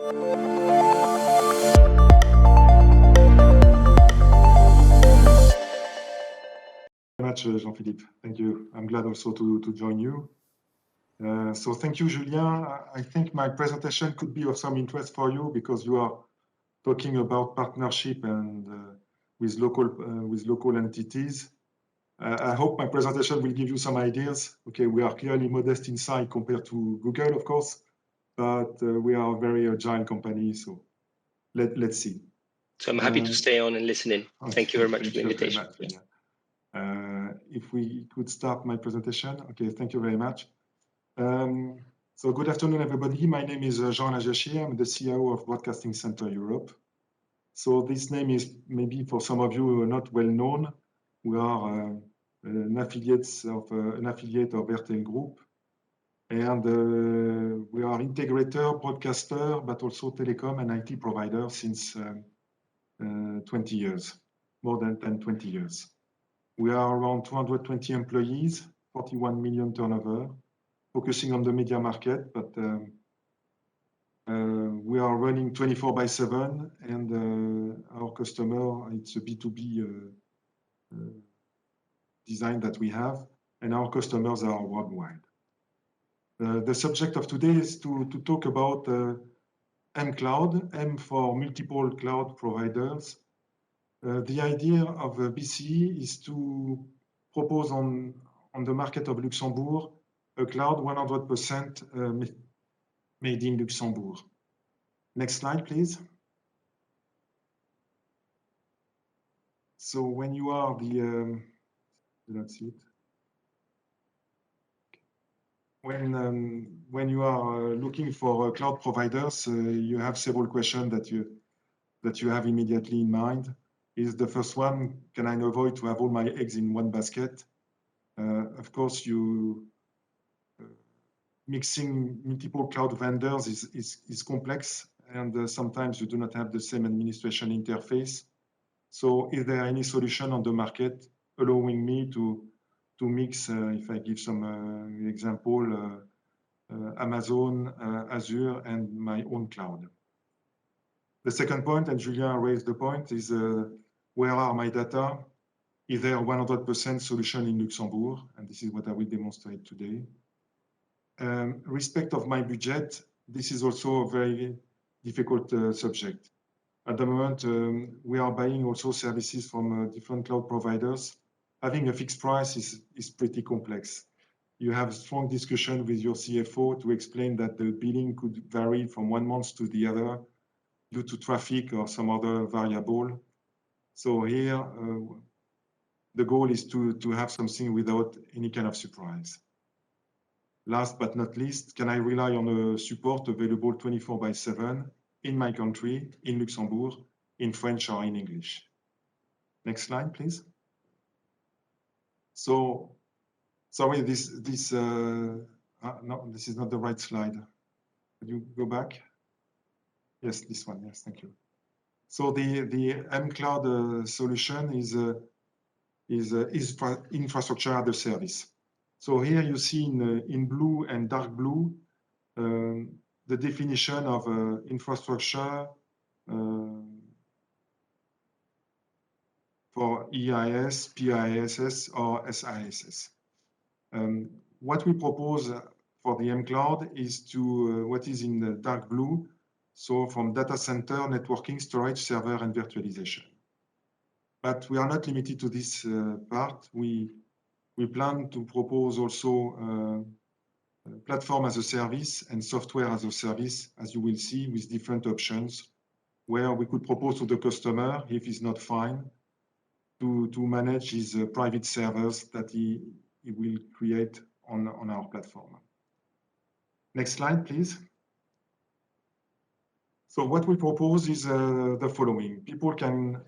Much, Jean-Philippe. Thank you. I'm glad also to join you. So thank you, Julien. I think my presentation could be of some interest for you because you are talking about partnership and with local entities. I hope my presentation will give you some ideas. Okay, we are clearly modest in size compared to Google, of course, but we are a very agile company. So let's see. So I'm happy to stay on and listen in. Okay, thank you very much for the invitation. If we could start my presentation. Okay, thank you very much. So good afternoon, everybody. My name is Jean Najachi. I'm the CIO of Broadcasting Center Europe. So this name is maybe for some of you not well known. We are an affiliate of RTL Group, and we are integrator, broadcaster, but also telecom and IT provider since 20 years, more than 20 years. We are around 220 employees, 41 million turnover, focusing on the media market, but we are running 24/7, and our customer, it's a B2B design that we have, and our customers are worldwide. The subject of today is to talk about mCloud, M for multiple cloud providers. The idea of BCE is to propose on the market of Luxembourg a cloud 100% made in Luxembourg. Next slide, please. So when you are do not see it. When you are looking for cloud providers, you have several questions that you have immediately in mind. Is the first one, can I avoid to have all my eggs in one basket? Of course, mixing multiple cloud vendors is complex, and sometimes you do not have the same administration interface. So is there any solution on the market allowing me to mix, if I give some example, Amazon, Azure, and my own cloud? The second point, and Julien raised the point, is where are my data? Is there a 100% solution in Luxembourg? And this is what I will demonstrate today. Respect of my budget, this is also a very difficult subject. At the moment, we are buying also services from different cloud providers. Having a fixed price is pretty complex. You have strong discussion with your CFO to explain that the billing could vary from 1 month to the other due to traffic or some other variable. So here, the goal is to have something without any kind of surprise. Last but not least, can I rely on a support available 24/7 in my country, in Luxembourg, in French or in English? Next slide, please. So, sorry, no, this is not the right slide. Could you go back? Yes, this one. Yes, thank you. So the mCloud solution is infrastructure as a service. So here you see in blue and dark blue the definition of infrastructure for EIS, PISS, or SISS. What we propose for the mCloud is to what is in the dark blue, so from data center, networking, storage, server, and virtualization. But we are not limited to this part. We plan to propose also platform as a service and software as a service, as you will see, with different options, where we could propose to the customer, if he's not fine, to manage his private servers that he will create on our platform. Next slide, please. So what we propose is the following. People can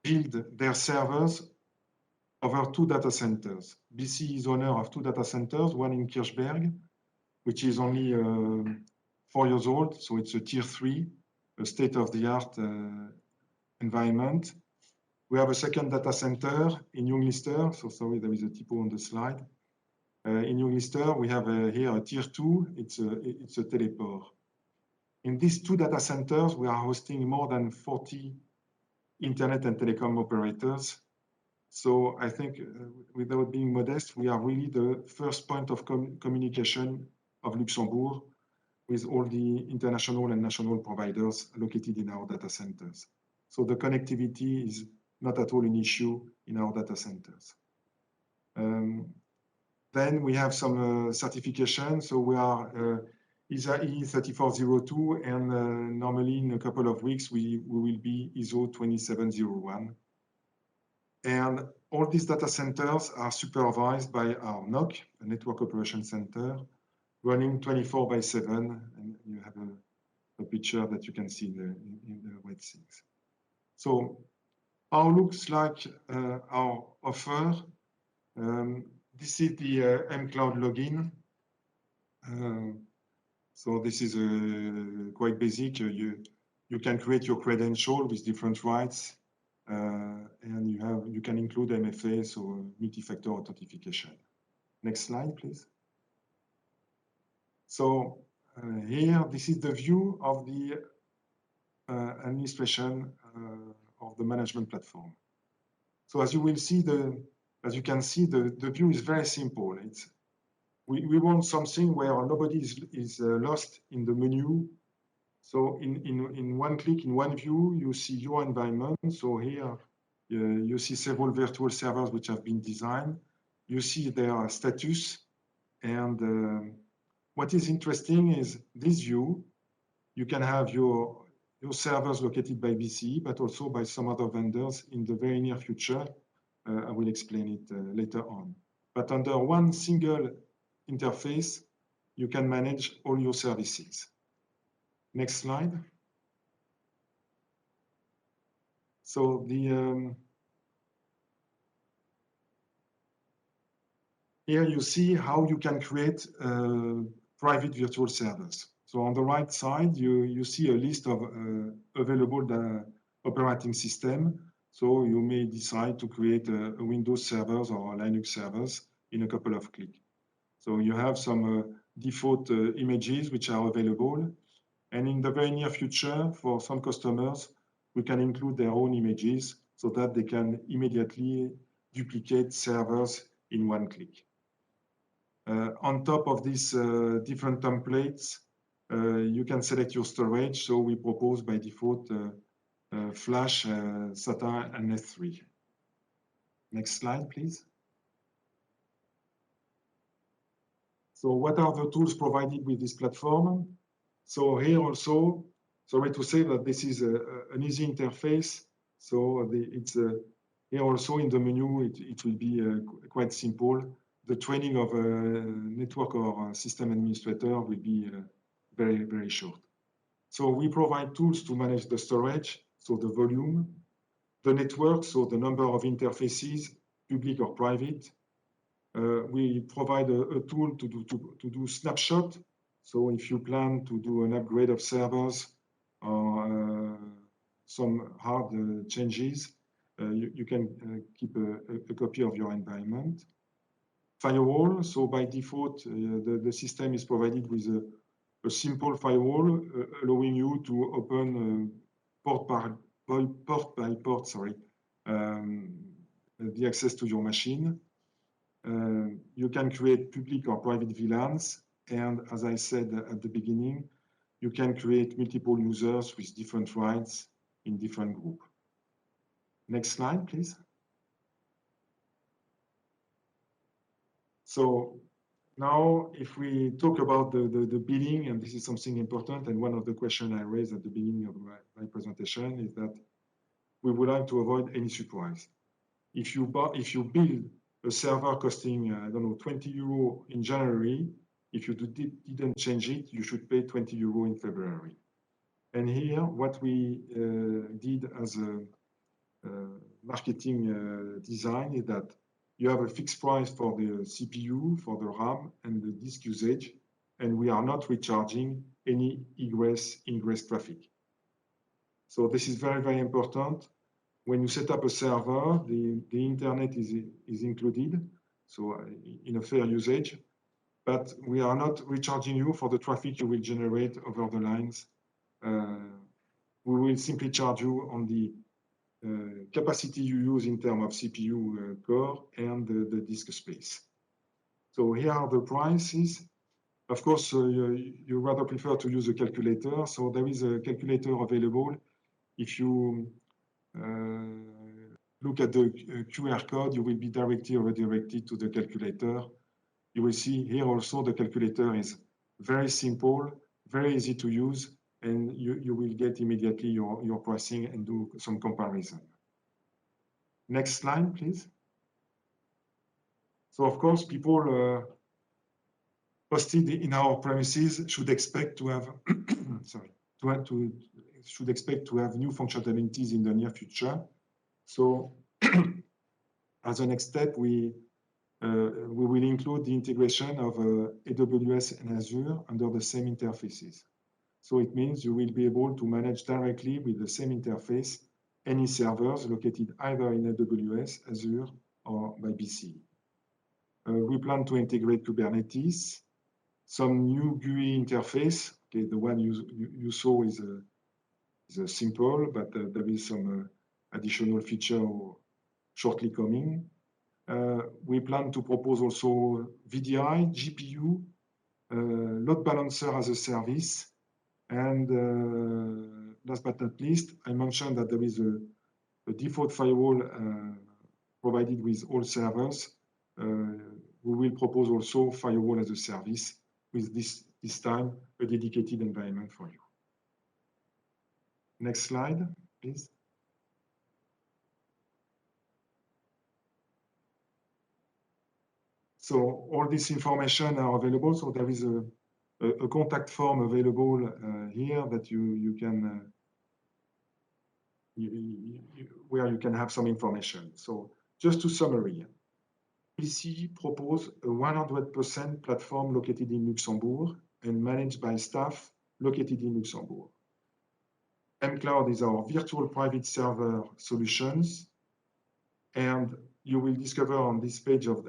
build their servers over 2 data centers. BCE is owner of 2 data centers, one in Kirchberg, which is only 4 years old, so it's a tier 3, a state-of-the-art environment. We have a second data center in Young-Lister, so sorry, there is a typo on the slide. In Young-Lister, we have here a tier 2, it's a teleport. In these 2 data centers, we are hosting more than 40 internet and telecom operators. So I think, without being modest, we are really the first point of communication of Luxembourg with all the international and national providers located in our data centers. So the connectivity is not at all an issue in our data centers. Then we have some certification. So we are ISA E3402, and normally in a couple of weeks, we will be ISO 2701. And all these data centers are supervised by our NOC, a Network Operations Center, running 24/7. And you have a picture that you can see in the wet things. So how looks like our offer? This is the mCloud login. So this is quite basic. You can create your credential with different rights, and you can include MFA, so multi-factor authentication. Next slide, please. So here, this is the view of the administration of the management platform. So as you will see, as you can see, the view is very simple. We want something where nobody is lost in the menu. So in one click, in one view, you see your environment. So here you see several virtual servers which have been designed. You see their status. And what is interesting is this view. You can have your servers located by BCE, but also by some other vendors in the very near future. I will explain it later on. But under one single interface, you can manage all your services. Next slide. So here you see how you can create private virtual servers. So on the right side, you see a list of available operating system. So you may decide to create a Windows servers or Linux servers in a couple of clicks. So you have some default images which are available. And in the very near future, for some customers, we can include their own images so that they can immediately duplicate servers in one click. On top of these different templates, you can select your storage. So we propose by default Flash, SATA, and S3. Next slide, please. So what are the tools provided with this platform? So here also, sorry to say that this is an easy interface. So here also in the menu, it will be quite simple. The training of a network or a system administrator will be very, very short. So we provide tools to manage the storage, so the volume, the network, so the number of interfaces, public or private. We provide a tool to do snapshot. So if you plan to do an upgrade of servers or some hard changes, you can keep a copy of your environment. Firewall, so by default, the system is provided with a simple firewall, allowing you to open port by port, the access to your machine. You can create public or private VLANs. And as I said at the beginning, you can create multiple users with different rights in different groups. Next slide, please. So now if we talk about the billing, and this is something important, and one of the questions I raised at the beginning of my presentation is that we would like to avoid any surprise. If you build a server costing, I don't know, 20 euro in January, if you didn't change it, you should pay 20 euro in February. And here, what we did as a marketing design is that you have a fixed price for the CPU, for the RAM, and the disk usage, and we are not recharging any ingress traffic. So this is very, very important. When you set up a server, the internet is included, so in a fair usage, but we are not recharging you for the traffic you will generate over the lines we will simply charge you on the capacity you use in terms of CPU core and the disk space. So here are the prices. Of course, you rather prefer to use a calculator. So there is a calculator available. If you look at the QR code, you will be directly redirected to the calculator. You will see here also the calculator is very simple, very easy to use, and you will get immediately your pricing and do some comparison. Next slide, please. So of course, people hosted in our premises should expect to have should expect to have new functionalities in the near future. So as a next step, we will include the integration of AWS and Azure under the same interfaces. So it means you will be able to manage directly with the same interface any servers located either in AWS, Azure, or by BCE. We plan to integrate Kubernetes, some new GUI interface. Okay, the one you saw is a simple, but there is some additional feature shortly coming. We plan to propose also VDI, GPU, load balancer as a service, and last but not least, I mentioned that there is a default firewall provided with all servers. We will propose also firewall as a service with this time a dedicated environment for you. Next slide, please. So all this information are available. So there is a contact form available here that you can where you can have some information. So just to summary, BCE propose a 100% platform located in Luxembourg and managed by staff located in Luxembourg. mCloud is our virtual private server solutions, and you will discover on this page of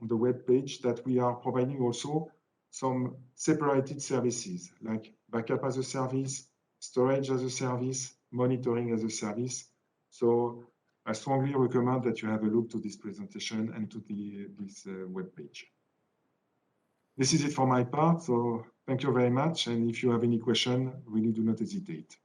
on the web page that we are providing also some separated services like backup as a service, storage as a service, monitoring as a service. So I strongly recommend that you have a look to this presentation and to this web page. This is it for my part. So thank you very much. And if you have any question, really do not hesitate.